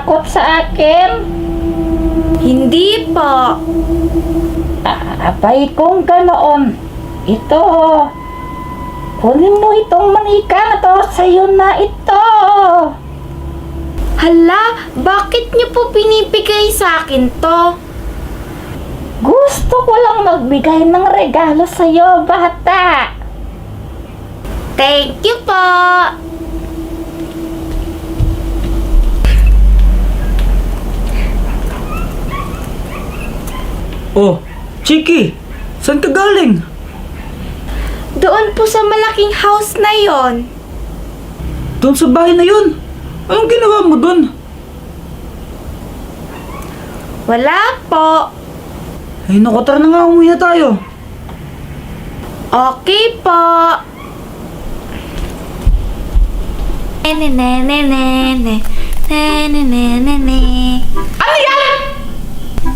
takot sa akin? Hindi po. Abay kung ganoon. Ito. Kunin mo itong manika na to. Sa'yo na ito. Hala, bakit niyo po pinipigay sa akin to? Gusto ko lang magbigay ng regalo sa'yo, bata. Thank you po. Oh, Chiki, saan ka galing? Doon po sa malaking house na yon. Doon sa bahay na yun. Anong ginawa mo doon? Wala po. Ay naku, tara na nga, umuwi na tayo. Okay po. Ano yan?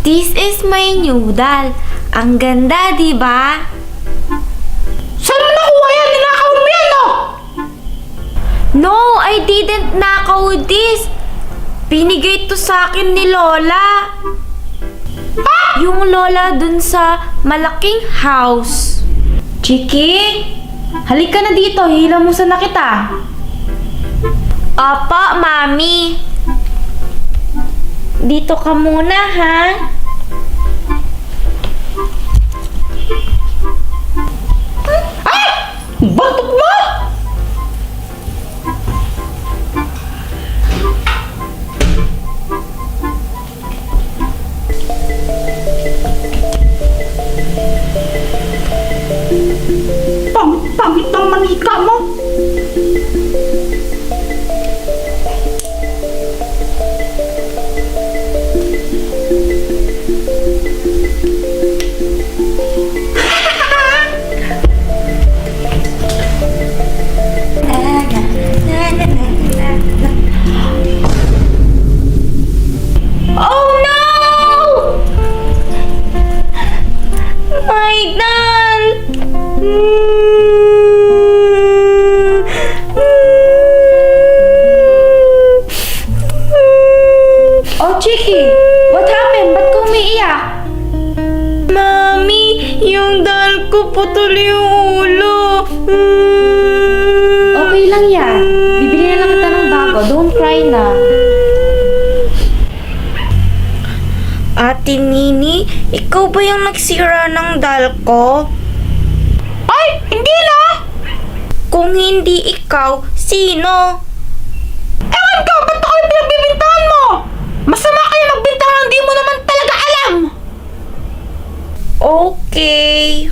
This is my new doll. Ang ganda, di ba? Saan mo nakuha yan? Ninakaw mo yan, no? No, I didn't nakaw this. Binigay to sa akin ni Lola. Yung Lola dun sa malaking house. Chiki, halika na dito. Hilamusan na kita. Opo, Mami. Dito ka muna, ha? Bantot mo! Pangit ng manika mo! Oh no! My doll! Oh, Chiki! What happened? Ba't ka umiiyak? Mami, yung doll ko putol yung ulo. Okay lang yan. Bibili na lang kita ng bago. Don't cry na. Ate Nini, ikaw ba yung nagsira ng doll ko? Ay! Hindi na! Kung hindi ikaw, sino? Ewan ka! Ba't ako yung pinagbibintangan mo? Masama kayo magbintangan, hindi mo naman talaga alam! Okay.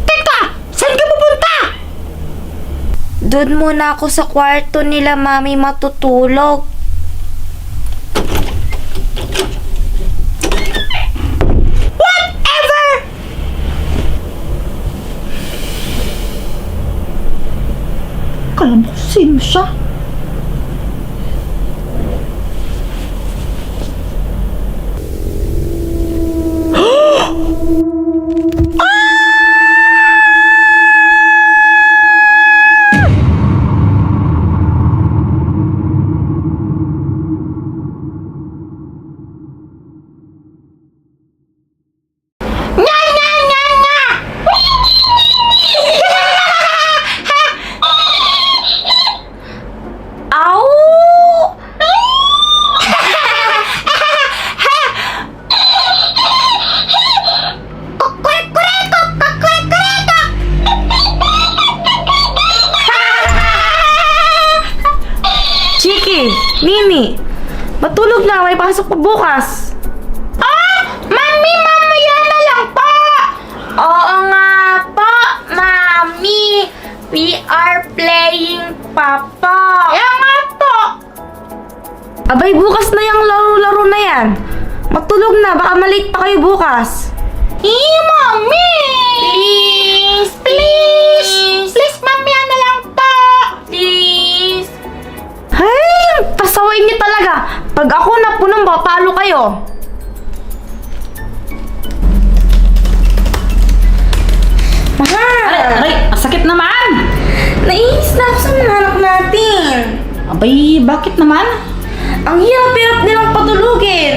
Teka! Saan ka pupunta? Doon muna ako sa kwarto nila, Mami, matutulog. Whatever! Kala mo kung sino siya? Ow! Chiki, Nini, matulog na, may pasok pa bukas. Mami, mamaya na lang pa! Oo nga po, Mami. We are playing Papa. Kaya nga po! Abay, bukas na yung laro-laro na yan. Matulog na, baka malate pa kayo bukas. Mami! Please, Please! Please, mamaya na lang po! Please. Ay, pasaway niyo talaga. Pag ako napunong, papalo kayo. Mahal! Aray, ang sakit naman! Nainis na ako sa mga anak natin. Abay, bakit naman? Ang hirap-hirap nilang patulugin.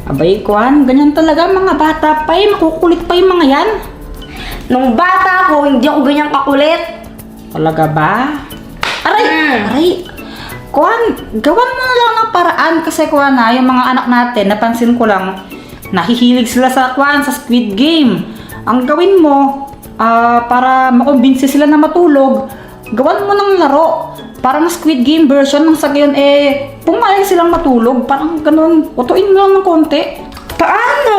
Abay, Kwan, ganyan talaga mga bata pa eh. Makukulit pa yung mga yan. Nung bata ako, hindi ako ganyan kakulit. Talaga ba? Aray! Aray! Kwan, gawan mo na lang ng paraan kasi Kwan yung mga anak natin, napansin ko lang, nahihilig sila sa Kwan, sa Squid Game. Ang gawin mo, para makumbinsi sila na matulog, gawan mo ng laro. Parang Squid Game version ng sa gayon pumayag silang matulog. Parang ganun, utuin mo lang ng konti. Paano?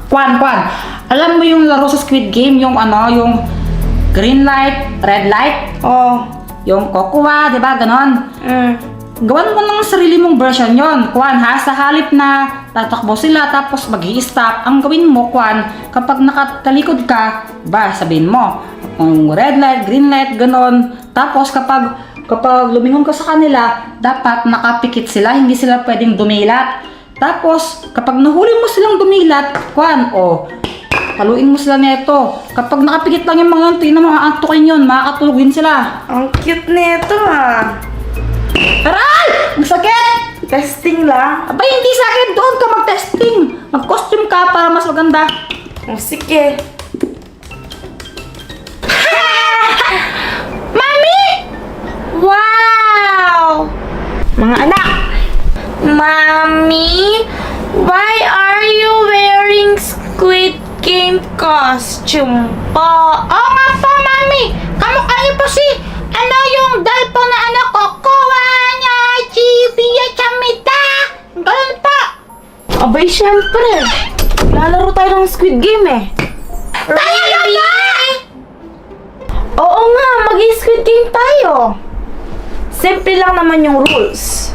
Kwan, alam mo yung laro sa Squid Game, yung yung green light, red light? Oh. Yung kokowa, di ba? Ganon. Gawan mo ng sarili mong version yon, Kwan, ha? Sa halip na tatakbo sila tapos mag-i-stop, ang gawin mo, Kwan, kapag nakatalikod ka, sabihin mo, yung red light, green light, ganon. Tapos kapag lumingon ka sa kanila, dapat nakapikit sila, hindi sila pwedeng dumilat. Tapos, kapag nahuli mo silang dumilat, Kwan, paluin mo sila nito. Kapag nakapikit lang yung mga yun, tingnan mo, aantukin yun, makakatulogin sila. Ang cute nito Aray! Ang sakit! Testing lang. Abay, hindi sa akin. Doon ka mag-testing. Mag-costume ka para mas maganda. Oh, sige. Mami! Wow! Mga anak! Mommy, why are you wearing Squid Game costume po? Oo nga po, Mami. Kamukha niyo po si, yung doll po na ko. Kuha niya, Chibiya, Chamita. Ganun po. Abay, syempre. Lalaro tayo ng Squid Game Talaga ba? Oo nga, mag-Squid Game tayo. Simple lang naman yung rules.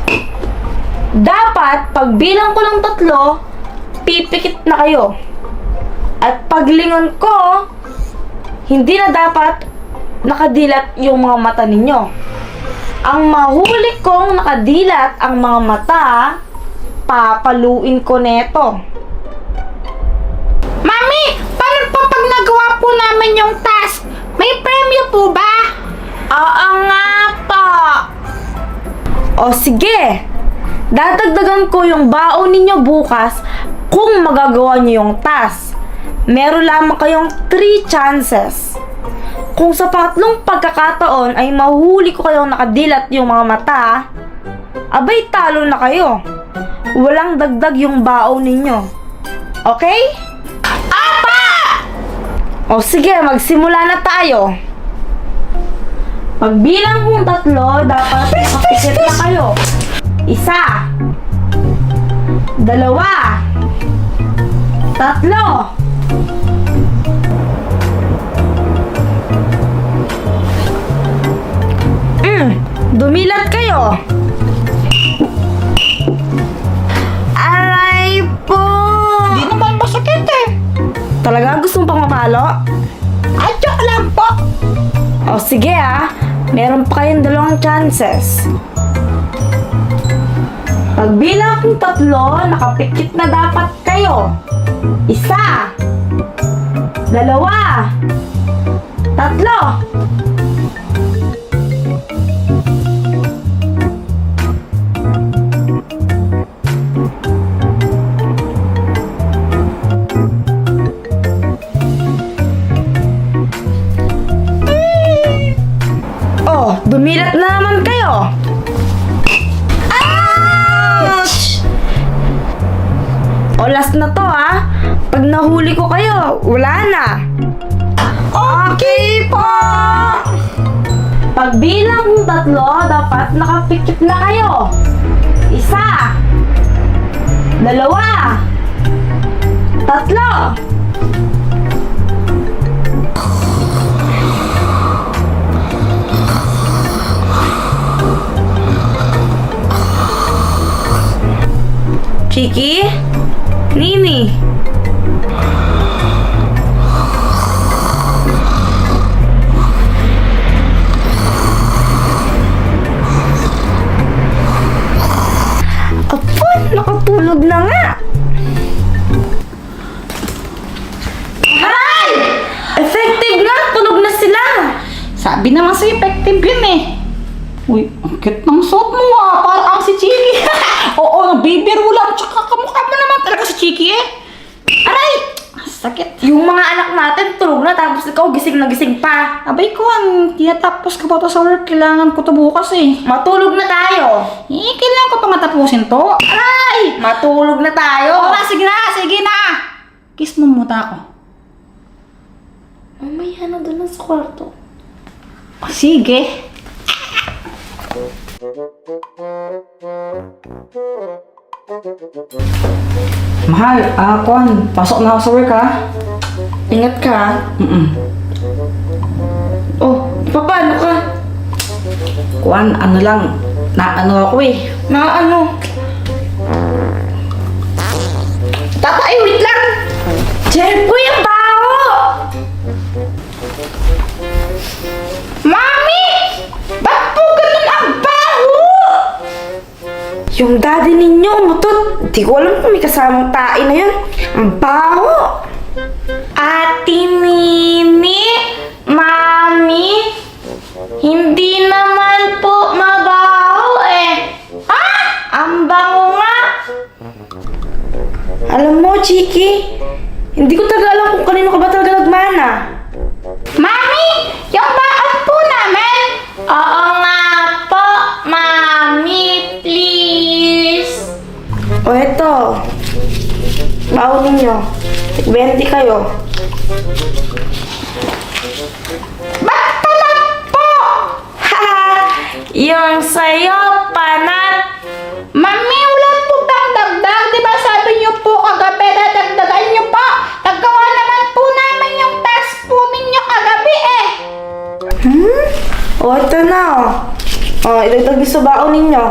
Dapat, pag bilang ko ng 3, pipikit na kayo. At paglingon ko, hindi na dapat nakadilat yung mga mata ninyo. Ang mahuli kong nakadilat ang mga mata, papaluin ko neto. Mami, paano po pag nagawa po namin yung task? May premyo po ba? Oo nga po. O sige, dadagdagan ko yung baon ninyo bukas kung magagawa nyo yung task. Meron lamang kayong 3 chances. Kung sa pangatlong pagkakataon ay mahuli ko kayong nakadilat yung mga mata, abay talo na kayo. Walang dagdag yung baon ninyo. Okay? Apa! O sige, magsimula na tayo. Pagbilang kong 3, dapat nakapikit na kayo. 1, 2, 3. Dumilat kayo. Aray po! Di naman masakit Talaga gusto mo pang mapalo? Ay, joke lang po. O sige meron pa kayong 2 chances. Pagbilang kong 3, nakapikit na dapat kayo. 1, 2, 3. Dumilat na naman kayo. Ouch! O last na to Pag nahuli ko kayo, wala na. Okay po. Pagbilang kong 3, dapat nakapikit na kayo. 1, 2, 3. Chiki? Nini? Apo, nakatulog na nga. Aray! Effective na, tulog na sila. Sabi naman sa effective yun Uy, ang cute ng suot mo ah. Parang si Chiki. Oo, nabibiro lang. Tsaka kamukha mo naman talaga si Chiki eh. Aray! Sakit. Yung mga anak natin tulog na tapos ikaw gising na gising pa. Abay ko, tinatapos ka pa to sa work. Kailangan ko to bukas eh. Matulog na tayo. Kailangan ko pa nga tapusin to. Aray! Matulog na tayo. Sige na, sige na. Kiss mo muna ako. Mamaya na doon sa kwarto. Sige. Mahal, Kwan, pasok na ako sa work ha. Ingat ka. Ha? Oh, paano ka? Kwan, ano lang, naano ako eh. Na ano? Tatay, wait lang! Jericho, yung baho! Mami! Ba't po ganun ang baho? Yung daddy ninyo, mutot. Di ko alam kung may kasamang tae na yun. Ang baho! Ate Mimi, Mami, hindi naman po mabaho eh. Ah! Ang bango nga! Alam mo, Chiki, hindi ko talaga alam kung kanino ka ba talaga nagmana. Mami! Yung baon po namin! Oo nga po, Mami, please! O eto, baon ninyo. 20 kayo. Ba't panat po? Haha! Yung sa'yo, panat! Mami, wala po bang dagdag? Diba sabi niyo po kagabi na dagdagan niyo po? Nagawa naman po namin yung task po ninyo kagabi eh. O, ito na o. O, idagdag sa baon ninyo.